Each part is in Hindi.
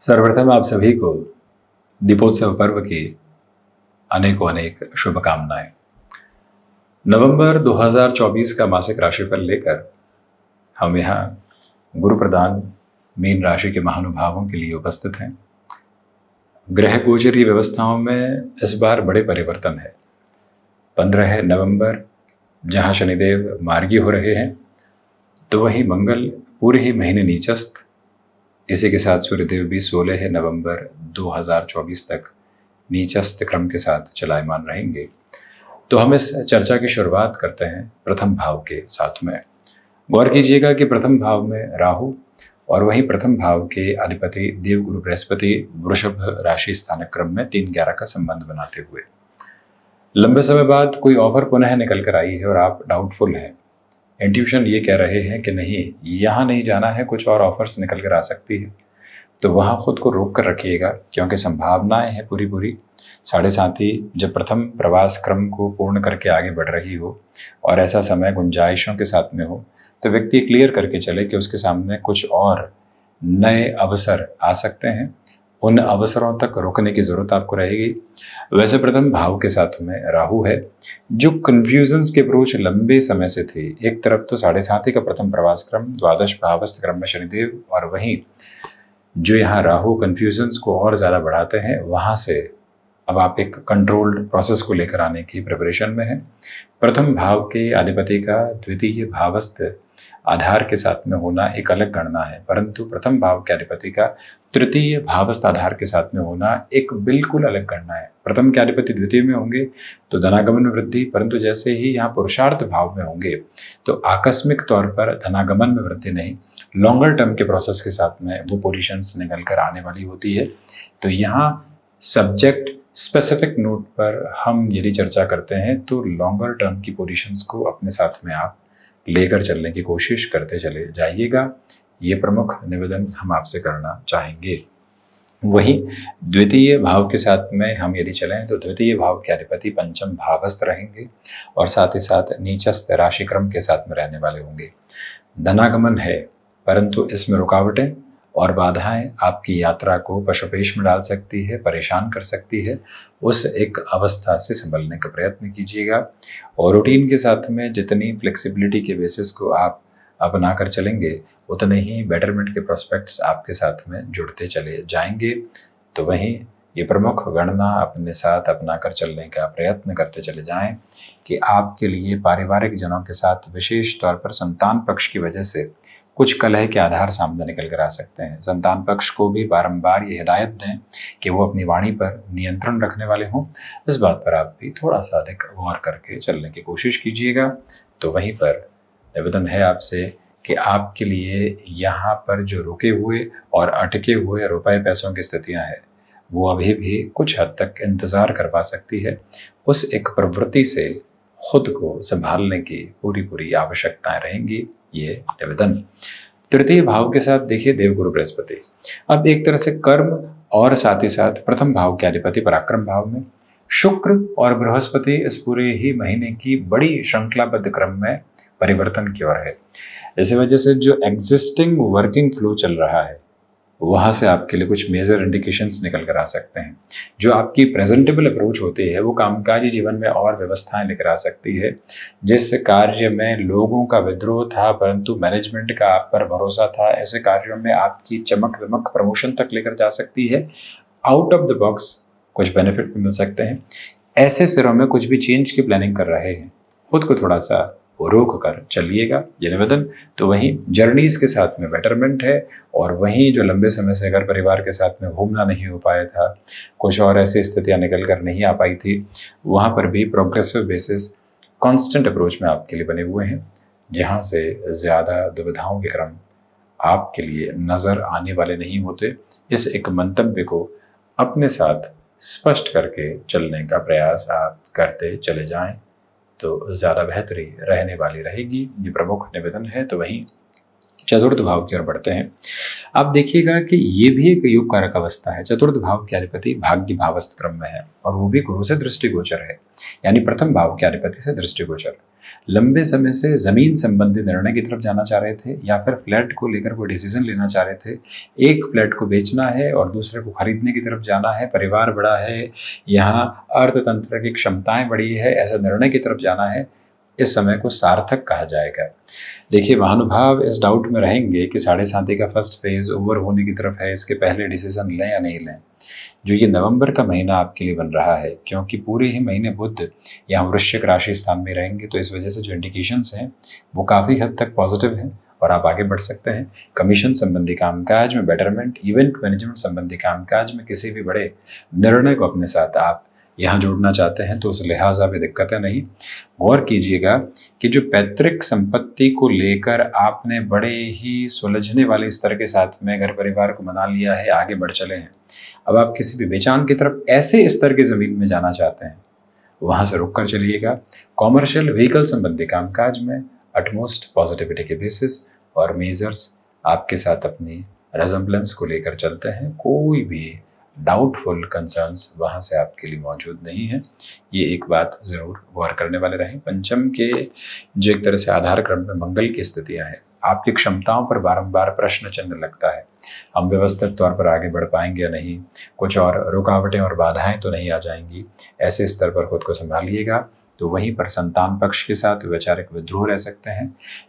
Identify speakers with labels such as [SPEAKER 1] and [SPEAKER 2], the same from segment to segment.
[SPEAKER 1] सर्वप्रथम आप सभी को दीपोत्सव पर्व की अनेकों अनेक शुभकामनाएं। नवंबर 2024 का मासिक राशिफल लेकर हम यहाँ गुरु प्रदान मीन राशि के महानुभावों के लिए उपस्थित हैं। ग्रह गोचरी व्यवस्थाओं में इस बार बड़े परिवर्तन है। 15 नवंबर जहाँ शनिदेव मार्गी हो रहे हैं, तो वहीं मंगल पूरे ही महीने नीचस्थ। इसी के साथ सूर्यदेव भी 16 नवंबर 2024 तक नीचस्थ क्रम के साथ चलायमान रहेंगे। तो हम इस चर्चा की शुरुआत करते हैं प्रथम भाव के साथ में। गौर कीजिएगा कि प्रथम भाव में राहु और वहीं प्रथम भाव के अधिपति देवगुरु बृहस्पति वृषभ राशि स्थानक क्रम में 3-11 का संबंध बनाते हुए लंबे समय बाद कोई ऑफर पुनः निकल कर आई है और आप डाउटफुल हैं। इंट्यूशन ये कह रहे हैं कि नहीं, यहाँ नहीं जाना है, कुछ और ऑफर्स निकल कर आ सकती है। तो वहाँ खुद को रोक कर रखिएगा, क्योंकि संभावनाएं हैं पूरी। साढ़े साथ ही जब प्रथम प्रवास क्रम को पूर्ण करके आगे बढ़ रही हो और ऐसा समय गुंजाइशों के साथ में हो, तो व्यक्ति क्लियर करके चले कि उसके सामने कुछ और नए अवसर आ सकते हैं। उन अवसरों तक रुकने की जरूरत आपको रहेगी। वैसे प्रथम भाव के साथ में राहु है, जो कन्फ्यूजन्स के अप्रोच लंबे समय से थे। एक तरफ तो 7.5 का प्रथम प्रवास क्रम, द्वादश भावस्थ क्रम में शनिदेव, और वहीं जो यहाँ राहु कन्फ्यूजन्स को और ज़्यादा बढ़ाते हैं, वहाँ से अब आप एक कंट्रोल्ड प्रोसेस को लेकर आने की प्रिपरेशन में हैं। प्रथम भाव के अधिपति का द्वितीय भावस्थ आधार के साथ में होना एक अलग गणना है, परंतु प्रथम भाव के अधिपति का तृतीय भावस्थ आधार के साथ में होना एक बिल्कुल अलग गणना है। प्रथम के अधिपति द्वितीय में होंगे तो धनागमन में वृद्धि, परंतु जैसे ही यहाँ पुरुषार्थ भाव में होंगे तो आकस्मिक तौर पर धनागमन में वृद्धि नहीं, लॉन्गर टर्म के प्रोसेस के साथ में वो पोजीशंस निकल कर आने वाली होती है। तो यहाँ सब्जेक्ट स्पेसिफिक नोट पर हम यदि चर्चा करते हैं तो लॉन्गर टर्म की पोजीशंस को अपने साथ में आप लेकर चलने की कोशिश करते चले जाइएगा। ये प्रमुख निवेदन हम आपसे करना चाहेंगे। वहीं द्वितीय भाव के साथ में हम यदि चलें तो द्वितीय भाव के अधिपति पंचम भावस्थ रहेंगे और साथ ही साथ नीचस्थ राशि क्रम के साथ में रहने वाले होंगे। धनागमन है, परंतु इसमें रुकावटें और बाधाएं आपकी यात्रा को पशुपेश में डाल सकती है, परेशान कर सकती है। उस एक अवस्था से संभलने का प्रयत्न कीजिएगा और रूटीन के साथ में जितनी फ्लेक्सिबिलिटी के बेसिस को आप अपना कर चलेंगे, उतने ही बेटरमेंट के प्रोस्पेक्ट्स आपके साथ में जुड़ते चले जाएंगे। तो वहीं ये प्रमुख गणना अपने साथ अपना कर चलने का प्रयत्न करते चले जाएं कि आपके लिए पारिवारिक जनों के साथ विशेष तौर पर संतान पक्ष की वजह से कुछ कलह के आधार सामने निकल कर आ सकते हैं। संतान पक्ष को भी बारंबार ये हिदायत दें कि वो अपनी वाणी पर नियंत्रण रखने वाले हों। इस बात पर आप भी थोड़ा सा अधिक गौर करके चलने की कोशिश कीजिएगा। तो वहीं पर निवेदन है आपसे कि आपके लिए यहाँ पर जो रुके हुए और अटके हुए रुपए पैसों की स्थितियाँ हैं, वो अभी भी कुछ हद तक इंतज़ार करवा सकती है। उस एक प्रवृत्ति से खुद को संभालने की पूरी आवश्यकताएं रहेंगी। ये निवेदन। तृतीय भाव के साथ देखिए देवगुरु बृहस्पति। अब एक तरह से कर्म और साथ ही साथ प्रथम भाव के अधिपति पराक्रम भाव में शुक्र और बृहस्पति इस पूरे ही महीने की बड़ी श्रृंखलाबद्ध क्रम में परिवर्तन की ओर है। इसी वजह से जो एग्जिस्टिंग वर्किंग फ्लो चल रहा है, वहाँ से आपके लिए कुछ मेजर इंडिकेशंस निकल कर आ सकते हैं। जो आपकी प्रेजेंटेबल अप्रोच होती है, वो कामकाजी जीवन में और व्यवस्थाएं लेकर आ सकती है। जिस कार्य में लोगों का विद्रोह था परंतु मैनेजमेंट का आप पर भरोसा था, ऐसे कार्यों में आपकी चमक दमक प्रमोशन तक लेकर जा सकती है। आउट ऑफ द बॉक्स कुछ बेनिफिट मिल सकते हैं। ऐसे सिरों में कुछ भी चेंज की प्लानिंग कर रहे हैं, खुद को थोड़ा सा रोक कर चलिएगा, ये निवेदन। तो वहीं जर्नीज के साथ में बेटरमेंट है और वहीं जो लंबे समय से घर परिवार के साथ में घूमना नहीं हो पाया था, कुछ और ऐसी स्थितियां निकल कर नहीं आ पाई थी, वहाँ पर भी प्रोग्रेसिव बेसिस कांस्टेंट अप्रोच में आपके लिए बने हुए हैं, जहाँ से ज़्यादा दुविधाओं के क्रम आपके लिए नज़र आने वाले नहीं होते। इस एक मंतव्य को अपने साथ स्पष्ट करके चलने का प्रयास आप करते चले जाएं तो ज़्यादा बेहतरी रहने वाली रहेगी। ये प्रमुख निवेदन है। तो वहीं चतुर्थ भाव की ओर बढ़ते हैं। आप देखिएगा कि ये भी एक योग कारक अवस्था है। चतुर्थ भाव के अधिपति भाग्य भावस्थ क्रम में है और वो भी गुरु से दृष्टिगोचर है, यानी प्रथम भाव के अधिपति से दृष्टिगोचर। लंबे समय से ज़मीन संबंधी निर्णय की तरफ जाना चाह रहे थे या फिर फ्लैट को लेकर कोई डिसीजन लेना चाह रहे थे। एक फ्लैट को बेचना है और दूसरे को खरीदने की तरफ जाना है, परिवार बड़ा है, यहाँ अर्थतंत्र की क्षमताएं बड़ी है, ऐसा निर्णय की तरफ जाना है, इस समय को सार्थक कहा जाएगा। देखिए, महानुभाव इस डाउट में रहेंगे कि साढ़े साथी का फर्स्ट फेज ओवर होने की तरफ है, इसके पहले डिसीजन लें या नहीं लें। जो ये नवंबर का महीना आपके लिए बन रहा है, क्योंकि पूरे ही महीने बुध यहाँ वृश्चिक राशि स्थान में रहेंगे, तो इस वजह से जो इंडिकेशंस हैं वो काफ़ी हद तक पॉजिटिव हैं और आप आगे बढ़ सकते हैं। कमीशन संबंधी कामकाज में बेटरमेंट, इवेंट मैनेजमेंट संबंधी कामकाज में किसी भी बड़े निर्णय को अपने साथ आप यहाँ जोड़ना चाहते हैं तो उस लिहाजा भी दिक्कतें नहीं। गौर कीजिएगा कि जो पैतृक संपत्ति को लेकर आपने बड़े ही सुलझने वाले स्तर के साथ में घर परिवार को मना लिया है, आगे बढ़ चले हैं, अब आप किसी भी बेचान की तरफ ऐसे स्तर की ज़मीन में जाना चाहते हैं, वहाँ से रुक कर चलिएगा। कॉमर्शियल व्हीकल संबंधी कामकाज में अटमोस्ट पॉजिटिविटी के बेसिस और मेजर्स आपके साथ अपनी रेजम्बलेंस को लेकर चलते हैं। कोई भी डाउटफुल कंसर्न्स वहाँ से आपके लिए मौजूद नहीं है। ये एक बात ज़रूर गौर करने वाले रहें। पंचम के जो एक तरह से आधार क्रम में मंगल की स्थितियाँ हैं, आपकी क्षमताओं पर बारंबार प्रश्न चिन्ह लगता है। हम व्यवस्थित तौर पर आगे बढ़ पाएंगे या नहीं, कुछ और रुकावटें और बाधाएं तो नहीं आ जाएंगी, ऐसे स्तर पर खुद को संभालिएगा। तो वहीं पर संतान पक्ष के साथ वैचारिक विद्रोह रह सकते हैं।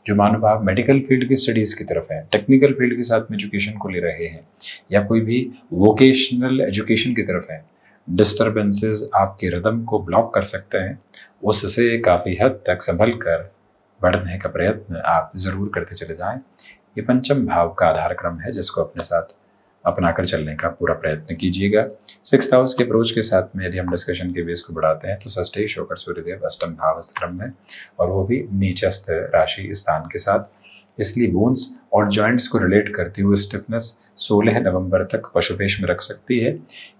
[SPEAKER 1] जो महानुभाव मेडिकल फील्ड की स्टडीज़ की तरफ हैं, टेक्निकल फील्ड के साथ में एजुकेशन को ले रहे हैं या कोई भी वोकेशनल एजुकेशन की तरफ हैं, डिस्टर्बेंसेस आपके रिदम को ब्लॉक कर सकते हैं। उससे काफ़ी हद तक संभल कर बढ़ने का प्रयत्न आप ज़रूर करते चले जाएं। ये पंचम भाव का आधार क्रम है जिसको अपने साथ अपनाकर चलने का पूरा प्रयत्न कीजिएगा। 6th हाउस के अप्रोच के साथ में यदि हम डिस्कशन के बेस को बढ़ाते हैं तो सस्टेश होकर सूर्यदेव अष्टम भाव क्रम में, और वो भी नीचस्थ राशि स्थान के साथ, इसलिए बोन्स और जॉइंट्स को रिलेट करती हुई स्टिफनेस 16 नवंबर तक पशुपेश में रख सकती है।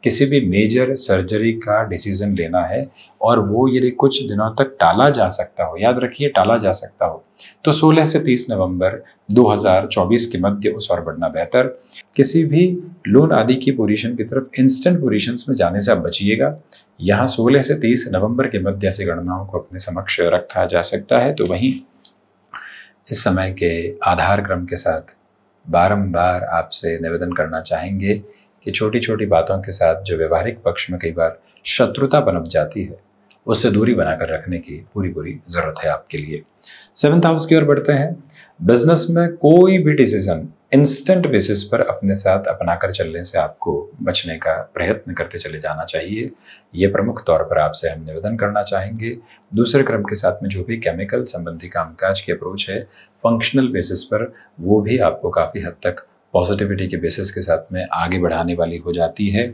[SPEAKER 1] किसी भी मेजर सर्जरी का डिसीजन लेना है और वो यदि कुछ दिनों तक टाला जा सकता हो, याद रखिए टाला जा सकता हो, तो 16 से 30 नवंबर 2024 के मध्य उस और बढ़ना बेहतर। किसी भी लोन आदि की पोजीशन की तरफ इंस्टेंट पोजीशंस में जाने से आप बचिएगा। यहाँ 16 से 30 नवंबर के मध्य ऐसी गणनाओं को अपने समक्ष रखा जा सकता है। तो वहीं इस समय के आधार क्रम के साथ बारंबार आपसे निवेदन करना चाहेंगे कि छोटी छोटी बातों के साथ जो व्यवहारिक पक्ष में कई बार शत्रुता पनप जाती है, उससे दूरी बनाकर रखने की पूरी ज़रूरत है आपके लिए। 7th हाउस की ओर बढ़ते हैं। बिजनेस में कोई भी डिसीजन इंस्टेंट बेसिस पर अपने साथ अपनाकर चलने से आपको बचने का प्रयत्न करते चले जाना चाहिए। ये प्रमुख तौर पर आपसे हम निवेदन करना चाहेंगे। दूसरे क्रम के साथ में जो भी केमिकल संबंधी कामकाज की अप्रोच है फंक्शनल बेसिस पर, वो भी आपको काफ़ी हद तक पॉजिटिविटी के बेसिस के साथ में आगे बढ़ाने वाली हो जाती है।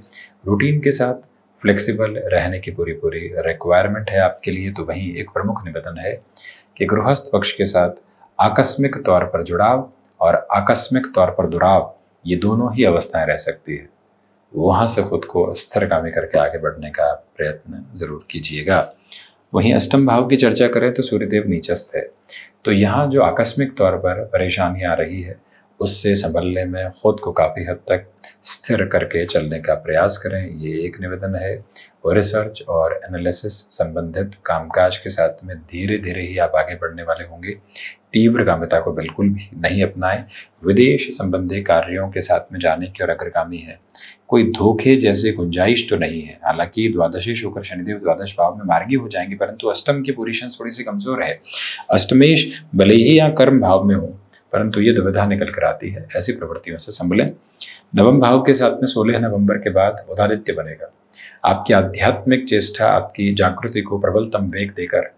[SPEAKER 1] रूटीन के साथ फ्लेक्सिबल रहने की पूरी रिक्वायरमेंट है आपके लिए। तो वहीं एक प्रमुख निवेदन है कि गृहस्थ पक्ष के साथ आकस्मिक तौर पर जुड़ाव और आकस्मिक तौर पर दुराव, ये दोनों ही अवस्थाएं रह सकती है। वहाँ से खुद को स्थिरगामी करके आगे बढ़ने का प्रयत्न ज़रूर कीजिएगा। वहीं अष्टम भाव की चर्चा करें तो सूर्यदेव नीचस्थ है, तो यहाँ जो आकस्मिक तौर पर परेशानी आ रही है उससे संभलने में खुद को काफ़ी हद तक स्थिर करके चलने का प्रयास करें, ये एक निवेदन है। और रिसर्च और एनालिसिस संबंधित कामकाज के साथ में धीरे धीरे ही आप आगे बढ़ने वाले होंगे। तीव्रगामिता को बिल्कुल भी नहीं अपनाएं। विदेश संबंधी कार्यों के साथ में जाने की और अग्रगामी है, कोई धोखे जैसे गुंजाइश तो नहीं है। हालांकि द्वादशेश होकर शनिदेव द्वादश भाव में मार्गी हो जाएंगे, परंतु अष्टम की पोजीशन थोड़ी सी कमजोर है। अष्टमेश भले ही या कर्म भाव में हो, परंतु ये दुविधा निकल कर आती है। ऐसी प्रवृत्तियों से संभलें। नवम भाव के साथ में 16 नवंबर के बाद बुधादित्य बनेगा। आपकी आध्यात्मिक चेष्टा आपकी जागृति को प्रबलतम वेग देकर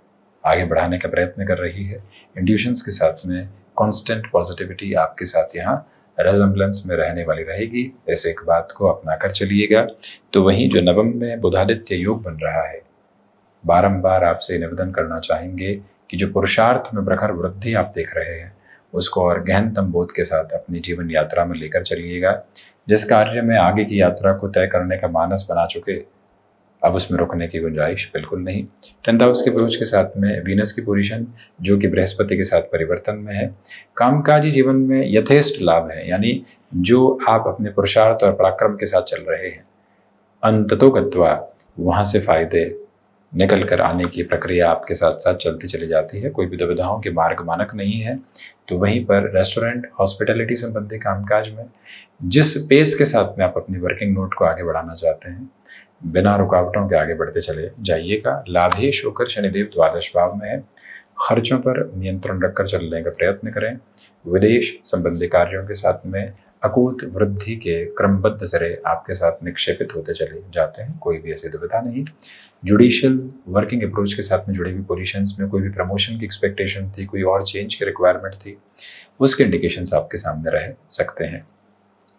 [SPEAKER 1] आगे बढ़ाने का प्रयत्न कर रही है। इंड्यूशंस के साथ में कांस्टेंट पॉजिटिविटी आपके साथ यहाँ रेजम्बलेंस में रहने वाली रहेगी। इस एक बात को अपना कर चलिएगा। तो वहीं जो नवम में बुधादित्य योग बन रहा है, बारंबार आपसे निवेदन करना चाहेंगे कि जो पुरुषार्थ में प्रखर वृद्धि आप देख रहे हैं उसको और गहनतम बोध के साथ अपनी जीवन यात्रा में लेकर चलिएगा। जिस कार्य में आगे की यात्रा को तय करने का मानस बना चुके, अब उसमें रुकने की गुंजाइश बिल्कुल नहीं। 10th हाउस के अप्रोच के साथ में वीनस की पोजीशन जो कि बृहस्पति के साथ परिवर्तन में है, कामकाजी जीवन में यथेष्ट लाभ है। यानी जो आप अपने पुरुषार्थ और पराक्रम के साथ चल रहे हैं, अंततोगत्वा वहाँ से फायदे निकल कर आने की प्रक्रिया आपके साथ साथ चलती चली जाती है। कोई भी दुविधाओं के मार्ग मानक नहीं है। तो वहीं पर रेस्टोरेंट, हॉस्पिटैलिटी संबंधी कामकाज में जिस पेस के साथ में आप अपनी वर्किंग नोट को आगे बढ़ाना चाहते हैं, बिना रुकावटों के आगे बढ़ते चले जाइएगा। लाभेश होकर शनिदेव द्वादश भाव में है। खर्चों पर नियंत्रण रखकर चलने का प्रयत्न करें। विदेश संबंधी कार्यों के साथ में अकूत वृद्धि के क्रमबद्ध जरिए आपके साथ निक्षेपित होते चले जाते हैं, कोई भी ऐसी दुविधा नहीं। जुडिशियल वर्किंग अप्रोच के साथ में जुड़ी हुई पोजीशंस में कोई भी प्रमोशन की एक्सपेक्टेशन थी, कोई और चेंज की रिक्वायरमेंट थी, उसके इंडिकेशंस आपके सामने रह सकते हैं।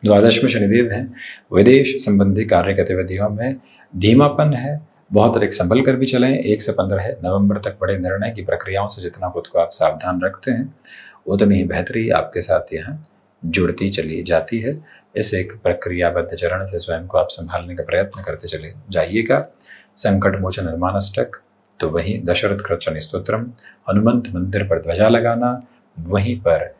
[SPEAKER 1] द्वादश में शनिदेव हैं। विदेश संबंधी कार्य गतिविधियों में धीमापन है, बहुत अधिक संभल कर भी चलें। 1 से 15 नवंबर तक बड़े निर्णय की प्रक्रियाओं से जितना खुद को आप सावधान रखते हैं, उतनी ही बेहतरी आपके साथ यहाँ जुड़ती चली जाती है। इस एक प्रक्रियाबद्ध चरण से स्वयं को आप संभालने का प्रयत्न करते चले जाइएगा। संकट मोचन हनुमान अष्टक, तो वहीं दशरथ कृतचन स्तोत्रम, हनुमंत मंदिर पर ध्वजा लगाना, वहीं पर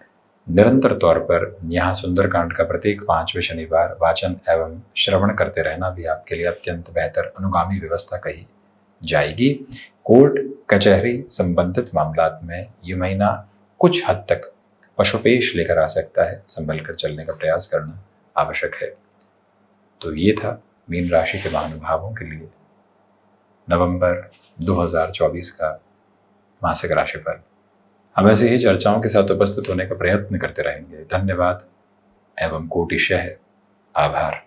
[SPEAKER 1] निरंतर तौर पर यहाँ सुंदरकांड का प्रत्येक 5वें शनिवार वाचन एवं श्रवण करते रहना भी आपके लिए अत्यंत बेहतर अनुगामी व्यवस्था कही जाएगी। कोर्ट कचहरी संबंधित मामलात में ये महीना कुछ हद तक पशुपेश लेकर आ सकता है, संभल कर चलने का प्रयास करना आवश्यक है। तो ये था मीन राशि के महानुभावों के लिए नवंबर 2024 का मासिक राशिफल। हम ऐसे ही चर्चाओं के साथ उपस्थित होने का प्रयत्न करते रहेंगे। धन्यवाद एवं कोटिशः आभार।